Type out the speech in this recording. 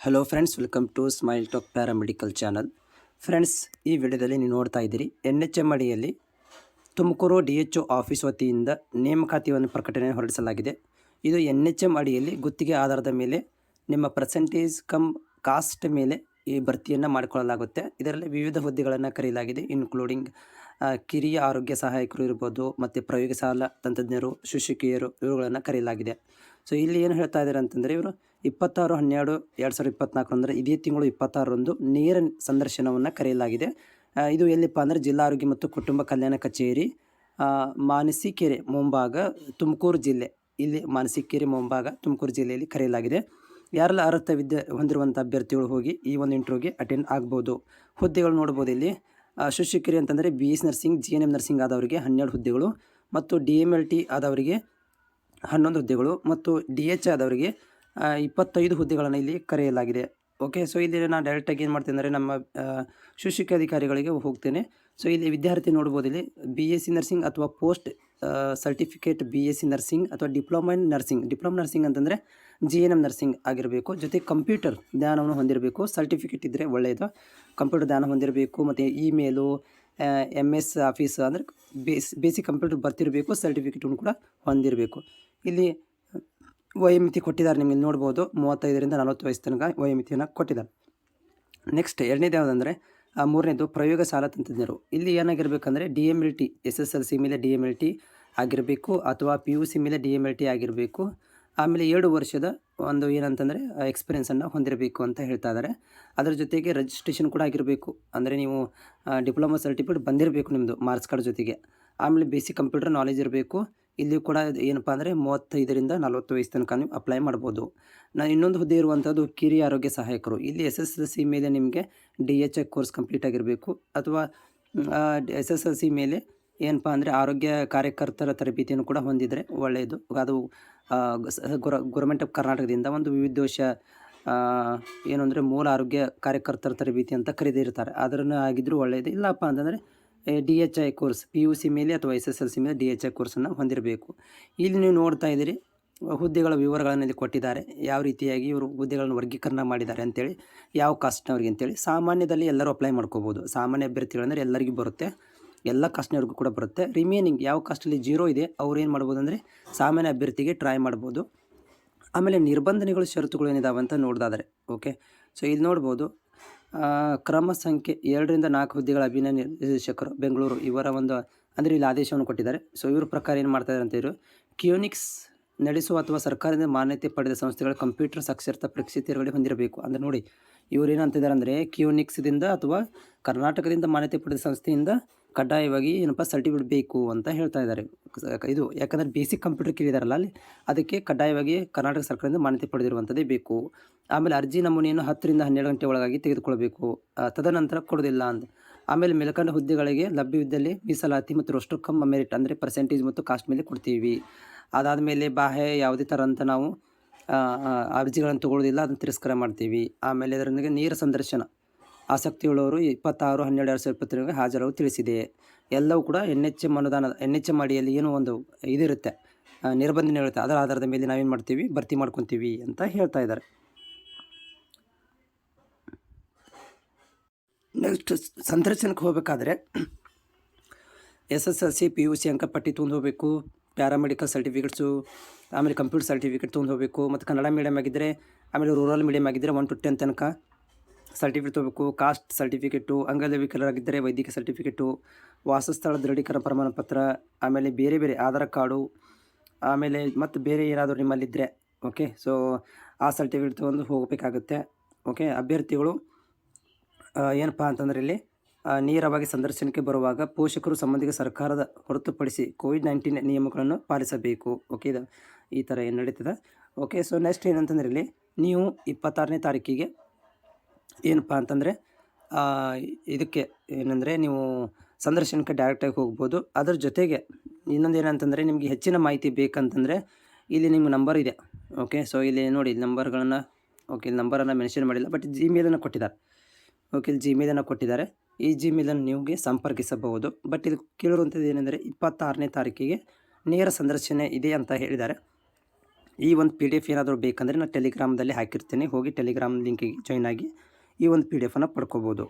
Hello friends, welcome to Smile Talk paramedical channel. Friends, ಈ ವಿಡಿಯೋದಲ್ಲಿ ನೀವು ನೋಡ್ತಾ ಇದ್ದೀರಿ NHM ಅಡಿಯಲ್ಲಿ ತುಮಕೂರು DHO ಆಫೀಸ್ ವತಿಯಿಂದ ನೇಮಕಾತಿಯನ್ನು ಪ್ರಕಟಣೆ ಹೊರಡಿಸಲಾಗಿದೆ. ಇದು NHM ಅಡಿಯಲ್ಲಿ ಗುತ್ತಿಗೆ ಆಧಾರದ ಮೇಲೆ ನಿಮ್ಮ ಪರ್ಸೆಂಟೇಜ್ ಕಮ್ ಕಾಸ್ಟ್ ಮೇಲೆ ಈ ಭರ್ತಿಯನ್ನು ಮಾಡಿಕೊಳ್ಳಲಾಗುತ್ತೆ. ಇದರಲ್ಲಿ ವಿವಿಧ ಹುದ್ದೆಗಳನ್ನು ಕರೆಯಲಾಗಿದೆ, ಇನ್ಕ್ಲೂಡಿಂಗ್ ಕಿರಿಯ ಆರೋಗ್ಯ ಸಹಾಯಕರು ಇರ್ಬೋದು, ಮತ್ತು ಪ್ರಯೋಗಶಾಲಾ ತಂತ್ರಜ್ಞರು, ಶಿಕ್ಷಕಿಯರು ಇವುಗಳನ್ನು ಕರೆಯಲಾಗಿದೆ. ಸೊ ಇಲ್ಲಿ ಏನು ಹೇಳ್ತಾ ಇದ್ದಾರೆ ಅಂತಂದರೆ, ಇವರು 26/12/2024 ಅಂದರೆ ಇದೇ ತಿಂಗಳು 26ರಂದು ನೇರ ಸಂದರ್ಶನವನ್ನು ಕರೆಯಲಾಗಿದೆ. ಇದು ಎಲ್ಲಿಪ್ಪ ಅಂದರೆ ಜಿಲ್ಲಾ ಆರೋಗ್ಯ ಮತ್ತು ಕುಟುಂಬ ಕಲ್ಯಾಣ ಕಚೇರಿ, ಮಾನಸಿಕೆರೆ ಮುಂಭಾಗ, ತುಮಕೂರು ಜಿಲ್ಲೆ. ಇಲ್ಲಿ ಮಾನಸಿಕೆರೆ ಮುಂಭಾಗ ತುಮಕೂರು ಜಿಲ್ಲೆಯಲ್ಲಿ ಕರೆಯಲಾಗಿದೆ. ಯಾರೆಲ್ಲ ಅರ್ಹತೆ ಹೊಂದಿರುವಂಥ ಅಭ್ಯರ್ಥಿಗಳು ಹೋಗಿ ಈ ಒಂದು ಇಂಟರ್ವ್ಯೂಗೆ ಅಟೆಂಡ್ ಆಗ್ಬೋದು. ಹುದ್ದೆಗಳು ನೋಡ್ಬೋದು. ಇಲ್ಲಿ ಶಿಕ್ಷಕರಿ ಅಂತಂದರೆ BS ನರ್ಸಿಂಗ್, GNM ನರ್ಸಿಂಗ್ ಆದವರಿಗೆ 12 ಹುದ್ದೆಗಳು, ಮತ್ತು DMLT ಆದವರಿಗೆ 11 ಹುದ್ದೆಗಳು, ಮತ್ತು DH ಆದವರಿಗೆ 25 ಹುದ್ದೆಗಳನ್ನು ಇಲ್ಲಿ ಕರೆಯಲಾಗಿದೆ. ಓಕೆ, ಸೊ ಇಲ್ಲಿ ನಾನು ಡೈರೆಕ್ಟಾಗಿ ಏನು ಮಾಡ್ತೇನೆ ಅಂದರೆ ನಮ್ಮ ಶಿಕ್ಷಕ ಅಧಿಕಾರಿಗಳಿಗೆ ಹೋಗ್ತೇನೆ. ಸೊ ಇಲ್ಲಿ ವಿದ್ಯಾರ್ಥಿ ನೋಡ್ಬೋದು. ಇಲ್ಲಿ BSc ನರ್ಸಿಂಗ್ ಅಥವಾ ಪೋಸ್ಟ್ ಸರ್ಟಿಫಿಕೇಟ್ BSc ನರ್ಸಿಂಗ್ ಅಥವಾ diploma in nursing. Diploma nursing ಅಂತಂದರೆ GNM ನರ್ಸಿಂಗ್ ಆಗಿರಬೇಕು, ಜೊತೆ ಕಂಪ್ಯೂಟರ್ ಜ್ಞಾನವನ್ನು ಹೊಂದಿರಬೇಕು. ಸರ್ಟಿಫಿಕೇಟ್ ಇದ್ದರೆ ಒಳ್ಳೆಯದು. ಕಂಪ್ಯೂಟರ್ ಜ್ಞಾನ ಹೊಂದಿರಬೇಕು, ಮತ್ತು ಇಮೇಲು, MS ಆಫೀಸ್ ಅಂದರೆ ಬೇಸಿಕ್ ಕಂಪ್ಯೂಟರ್ ಬರ್ತಿರಬೇಕು. ಸರ್ಟಿಫಿಕೇಟನ್ನು ಕೂಡ ಹೊಂದಿರಬೇಕು. ಇಲ್ಲಿ ವಯೋಮಿತಿ ಕೊಟ್ಟಿದ್ದಾರೆ, ನಿಮಗೆ ನೋಡ್ಬೋದು. 35ರಿಂದ 40 ವಯಸ್ಸು ತನಕ ವಯೋಮಿತಿಯನ್ನು ಕೊಟ್ಟಿದ್ದಾರೆ. ನೆಕ್ಸ್ಟ್ ಎರಡನೇದು ಯಾವುದಂದರೆ, ಮೂರನೇದು ಪ್ರಯೋಗಶಾಲಾ ತಂತ್ರಜ್ಞರು. ಇಲ್ಲಿ ಏನಾಗಿರಬೇಕಂದ್ರೆ DMLT, SSLC ಮೇಲೆ DMLT ಆಗಿರಬೇಕು, ಅಥವಾ PUC ಮೇಲೆ DMLT ಆಗಿರಬೇಕು. ಆಮೇಲೆ 2 ವರ್ಷದ ಒಂದು ಏನಂತಂದರೆ ಎಕ್ಸ್ಪೀರಿಯೆನ್ಸನ್ನು ಹೊಂದಿರಬೇಕು ಅಂತ ಹೇಳ್ತಾ ಇದ್ದಾರೆ. ಅದರ ಜೊತೆಗೆ ರಿಜಿಸ್ಟ್ರೇಷನ್ ಕೂಡ ಆಗಿರಬೇಕು. ಅಂದರೆ ನೀವು ಡಿಪ್ಲೊಮಾ ಸರ್ಟಿಫಿಕೇಟ್ ಬಂದಿರಬೇಕು ನಿಮ್ಮದು ಮಾರ್ಕ್ಸ್ ಕಾರ್ಡ್ ಜೊತೆಗೆ. ಆಮೇಲೆ ಬೇಸಿಕ್ ಕಂಪ್ಯೂಟರ್ ನಾಲೆಜ್ ಇರಬೇಕು. ಇಲ್ಲಿ ಕೂಡ ಏನಪ್ಪ ಅಂದರೆ 35ರಿಂದ 40 ವಯಸ್ಸು ತನಕ ನೀವು ಅಪ್ಲೈ ಮಾಡ್ಬೋದು. ಇನ್ನೊಂದು ಹುದ್ದೆ ಇರುವಂಥದ್ದು ಕಿರಿಯ ಆರೋಗ್ಯ ಸಹಾಯಕರು. ಇಲ್ಲಿ SSLC ಮೇಲೆ ನಿಮಗೆ DHA ಕೋರ್ಸ್ ಕಂಪ್ಲೀಟ್ ಆಗಿರಬೇಕು, ಅಥವಾ SSLC ಮೇಲೆ ಏನಪ್ಪ ಅಂದರೆ ಆರೋಗ್ಯ ಕಾರ್ಯಕರ್ತರ ತರಬೇತಿಯನ್ನು ಕೂಡ ಹೊಂದಿದರೆ ಒಳ್ಳೆಯದು. ಅದು ಗೌರ್ಮೆಂಟ್ ಆಫ್ ಕರ್ನಾಟಕದಿಂದ ಒಂದು ವಿವಿಧೋಶ ಏನು ಅಂದರೆ ಮೂಲ ಆರೋಗ್ಯ ಕಾರ್ಯಕರ್ತರ ತರಬೇತಿ ಅಂತ ಕರೆದಿರ್ತಾರೆ, ಅದನ್ನು ಆಗಿದ್ದರೂ ಒಳ್ಳೆಯದು. ಇಲ್ಲಪ್ಪ ಅಂತಂದರೆ DHI ಕೋರ್ಸ್ PUC ಮೇಲೆ ಅಥವಾ SSLC ಮೇಲೆ DHI ಕೋರ್ಸನ್ನು ಹೊಂದಿರಬೇಕು. ಇಲ್ಲಿ ನೀವು ನೋಡ್ತಾ ಇದ್ದೀರಿ ಹುದ್ದೆಗಳ ವಿವರಗಳನ್ನು ಇಲ್ಲಿ ಕೊಟ್ಟಿದ್ದಾರೆ, ಯಾವ ರೀತಿಯಾಗಿ ಇವರು ಹುದ್ದೆಗಳನ್ನು ವರ್ಗೀಕರಣ ಮಾಡಿದ್ದಾರೆ ಅಂತೇಳಿ, ಯಾವ ಕಾಸ್ಟ್ನವ್ರಿಗೆ ಅಂತೇಳಿ. ಸಾಮಾನ್ಯದಲ್ಲಿ ಎಲ್ಲರೂ ಅಪ್ಲೈ ಮಾಡ್ಕೋಬೋದು. ಸಾಮಾನ್ಯ ಅಭ್ಯರ್ಥಿಗಳಂದರೆ ಎಲ್ಲರಿಗೂ ಬರುತ್ತೆ, ಎಲ್ಲ ಕಾಸ್ಟ್ನವ್ರಿಗೂ ಕೂಡ ಬರುತ್ತೆ. ರಿಮೇನಿಂಗ್ ಯಾವ ಕಾಸ್ಟಲ್ಲಿ 0 ಇದೆ ಅವ್ರು ಏನು ಮಾಡ್ಬೋದು ಅಂದರೆ ಸಾಮಾನ್ಯ ಅಭ್ಯರ್ಥಿಗೆ ಟ್ರೈ ಮಾಡ್ಬೋದು. ಆಮೇಲೆ ನಿರ್ಬಂಧನೆಗಳು, ಷರತ್ತುಗಳು ಏನಿದಾವೆ ಅಂತ ನೋಡ್ದಾದರೆ. ಓಕೆ, ಸೊ ಇಲ್ಲಿ ನೋಡ್ಬೋದು. ಕ್ರಮ ಸಂಖ್ಯೆ 2ರಿಂದ 4 ಹುದ್ದೆಗಳ ಅಭಿನಯ ನಿರ್ದೇಶಕರು ಬೆಂಗಳೂರು, ಇವರ ಒಂದು ಅಂದರೆ ಇಲ್ಲಿ ಆದೇಶವನ್ನು ಕೊಟ್ಟಿದ್ದಾರೆ. ಸೊ ಇವ್ರ ಪ್ರಕಾರ ಏನು ಮಾಡ್ತಾಯಿದ್ದಾರೆ ಅಂತ ಇವರು ಕ್ಯೂನಿಕ್ಸ್ ನಡೆಸುವ ಅಥವಾ ಸರ್ಕಾರದಿಂದ ಮಾನ್ಯತೆ ಪಡೆದ ಸಂಸ್ಥೆಗಳ ಕಂಪ್ಯೂಟರ್ ಸಾಕ್ಷರತಾ ಪರೀಕ್ಷೆ ತೇರ್ಗಡೆ ಹೊಂದಿರಬೇಕು. ಅಂದರೆ ನೋಡಿ, ಇವರು ಏನಂತಿದ್ದಾರೆ ಅಂದರೆ ಕ್ಯೂನಿಕ್ಸ್ದಿಂದ ಅಥವಾ ಕರ್ನಾಟಕದಿಂದ ಮಾನ್ಯತೆ ಪಡೆದ ಸಂಸ್ಥೆಯಿಂದ ಕಡ್ಡಾಯವಾಗಿ ಏನಪ್ಪ ಸರ್ಟಿಫಿಕೇಟ್ ಬೇಕು ಅಂತ ಹೇಳ್ತಾ ಇದ್ದಾರೆ. ಇದು ಯಾಕಂದರೆ ಬೇಸಿಕ್ ಕಂಪ್ಯೂಟರ್ ಕೇಳಿದಾರಲ್ಲ ಅಲ್ಲಿ, ಅದಕ್ಕೆ ಕಡ್ಡಾಯವಾಗಿ ಕರ್ನಾಟಕ ಸರ್ಕಾರದಿಂದ ಮಾನ್ಯತೆ ಪಡೆದಿರುವಂಥದ್ದೇ ಬೇಕು. ಆಮೇಲೆ ಅರ್ಜಿ ನಮೂನೆಯನ್ನು 10ರಿಂದ 12 ಗಂಟೆ ಒಳಗಾಗಿ ತೆಗೆದುಕೊಳ್ಬೇಕು, ತದನಂತರ ಕೊಡೋದಿಲ್ಲ ಅಂತ. ಆಮೇಲೆ ಮೇಲ್ಕಂಡ ಹುದ್ದೆಗಳಿಗೆ ಲಭ್ಯವಿದ್ದಲ್ಲಿ ಮೀಸಲಾತಿ ಮತ್ತು ರೋಸ್ಟರ್ ಕಮ್ ಮೆರಿಟ್ ಅಂದರೆ ಪರ್ಸೆಂಟೇಜ್ ಮತ್ತು ಕಾಸ್ಟ್ ಮೇಲೆ ಕೊಡ್ತೀವಿ. ಅದಾದಮೇಲೆ ಬಾಹ್ಯ ಯಾವುದೇ ಥರ ಅಂತ ನಾವು ಅರ್ಜಿಗಳನ್ನು ತೊಗೊಳ್ಳೋದಿಲ್ಲ, ಅದನ್ನು ತಿರಸ್ಕಾರ ಮಾಡ್ತೀವಿ. ಆಮೇಲೆ ಅದರೊಂದಿಗೆ ನೇರ ಸಂದರ್ಶನ ಆಸಕ್ತಿಯುಳ್ಳವರು 26/12/2022 ಹಾಜರಾಗಲು ತಿಳಿಸಿದೆ. ಎಲ್ಲವೂ ಕೂಡ NHM ಅಡಿಯಲ್ಲಿ ಏನೋ ಒಂದು ಇದಿರುತ್ತೆ, ನಿರ್ಬಂಧನೆ ಇರುತ್ತೆ. ಅದರ ಆಧಾರದ ಮೇಲೆ ನಾವೇನು ಮಾಡ್ತೀವಿ, ಭರ್ತಿ ಮಾಡ್ಕೊತೀವಿ ಅಂತ ಹೇಳ್ತಾ ಇದ್ದಾರೆ. ನೆಕ್ಸ್ಟ್ ಸಂದರ್ಶನಕ್ಕೆ ಹೋಗಬೇಕಾದ್ರೆ SSLC PUC ಅಂಕಪಟ್ಟಿ ತೊಗೊಂಡು ಹೋಗಬೇಕು, ಪ್ಯಾರಾಮೆಡಿಕಲ್ ಸರ್ಟಿಫಿಕೇಟ್ಸು, ಆಮೇಲೆ ಕಂಪ್ಯೂಟರ್ ಸರ್ಟಿಫಿಕೇಟ್ ತೊಗೊಂಡು ಹೋಗಬೇಕು, ಮತ್ತು ಕನ್ನಡ ಮೀಡಿಯಮ್ ಆಗಿದ್ದರೆ, ಆಮೇಲೆ ರೂರಲ್ ಮೀಡಿಯಮ್ ಆಗಿದ್ದರೆ 1 to 10 ತನಕ ಸರ್ಟಿಫಿಕೇಟ್ ತೊಗೋಬೇಕು. ಕಾಸ್ಟ್ ಸರ್ಟಿಫಿಕೇಟು, ಅಂಗವಿಕಲರಾಗಿದ್ದರೆ ವೈದ್ಯಕೀಯ ಸರ್ಟಿಫಿಕೇಟು, ವಾಸಸ್ಥಳ ದೃಢೀಕರಣ ಪ್ರಮಾಣ ಪತ್ರ, ಆಮೇಲೆ ಬೇರೆ ಬೇರೆ ಆಧಾರ್ ಕಾರ್ಡು, ಆಮೇಲೆ ಮತ್ತು ಬೇರೆ ಏನಾದರೂ ನಿಮ್ಮಲ್ಲಿದ್ದರೆ ಓಕೆ, ಸೊ ಆ ಸರ್ಟಿಫಿಕೇಟ್ ತೊಗೊಂಡು ಹೋಗಬೇಕಾಗುತ್ತೆ. ಓಕೆ, ಅಭ್ಯರ್ಥಿಗಳು ಏನಪ್ಪ ಅಂತಂದರೆ ಇಲ್ಲಿ ನೇರವಾಗಿ ಸಂದರ್ಶನಕ್ಕೆ ಬರುವಾಗ ಪೋಷಕರು ಸಂಬಂಧಿಕ ಸರ್ಕಾರದ ಹೊರತುಪಡಿಸಿ COVID-19 ನಿಯಮಗಳನ್ನು ಪಾಲಿಸಬೇಕು. ಓಕೆ, ಇದು ಈ ಥರ ಏನು ನಡೀತದೆ. ಓಕೆ, ಸೊ ನೆಕ್ಸ್ಟ್ ಏನಂತಂದರೆ ಇಲ್ಲಿ ನೀವು 26ನೇ ತಾರೀಕಿಗೆ ಏನಪ್ಪ ಅಂತಂದರೆ ಇದಕ್ಕೆ ಏನಂದರೆ ನೀವು ಸಂದರ್ಶನಕ್ಕೆ ಡೈರೆಕ್ಟಾಗಿ ಹೋಗ್ಬೋದು. ಅದರ ಜೊತೆಗೆ ಇನ್ನೊಂದು ಏನಂತಂದರೆ ನಿಮಗೆ ಹೆಚ್ಚಿನ ಮಾಹಿತಿ ಬೇಕಂತಂದರೆ ಇಲ್ಲಿ ನಿಮ್ಮ ನಂಬರ್ ಇದೆ. ಓಕೆ, ಸೊ ಇಲ್ಲಿ ನೋಡಿ ನಂಬರ್ಗಳನ್ನು, ಓಕೆ ನಂಬರನ್ನು ಮೆನ್ಷನ್ ಮಾಡಿಲ್ಲ, ಬಟ್ ಜಿಮೇಲನ್ನು ಕೊಟ್ಟಿದ್ದಾರೆ. ಓಕೆ, ಇಲ್ಲಿ ಜಿಮೇಲನ್ನು ಕೊಟ್ಟಿದ್ದಾರೆ. ಈ ಜಿಮೇಲನ್ನು ನಿಮಗೆ ಸಂಪರ್ಕಿಸಬಹುದು. ಬಟ್ ಇದು ಕೇಳಿರುವಂಥದ್ದು ಏನೆಂದರೆ 26ನೇ ತಾರೀಕಿಗೆ ನೇರ ಸಂದರ್ಶನ ಇದೆ ಅಂತ ಹೇಳಿದ್ದಾರೆ. ಈ ಒಂದು PDF ಏನಾದರೂ ಬೇಕಂದರೆ ನಾನು ಟೆಲಿಗ್ರಾಮ್ದಲ್ಲಿ ಹಾಕಿರ್ತೀನಿ, ಹೋಗಿ ಟೆಲಿಗ್ರಾಮ್ ಲಿಂಕಿಗೆ ಜಾಯ್ನ್ ಆಗಿ ಈ ಒಂದು PDF ಪಡ್ಕೋಬೋದು.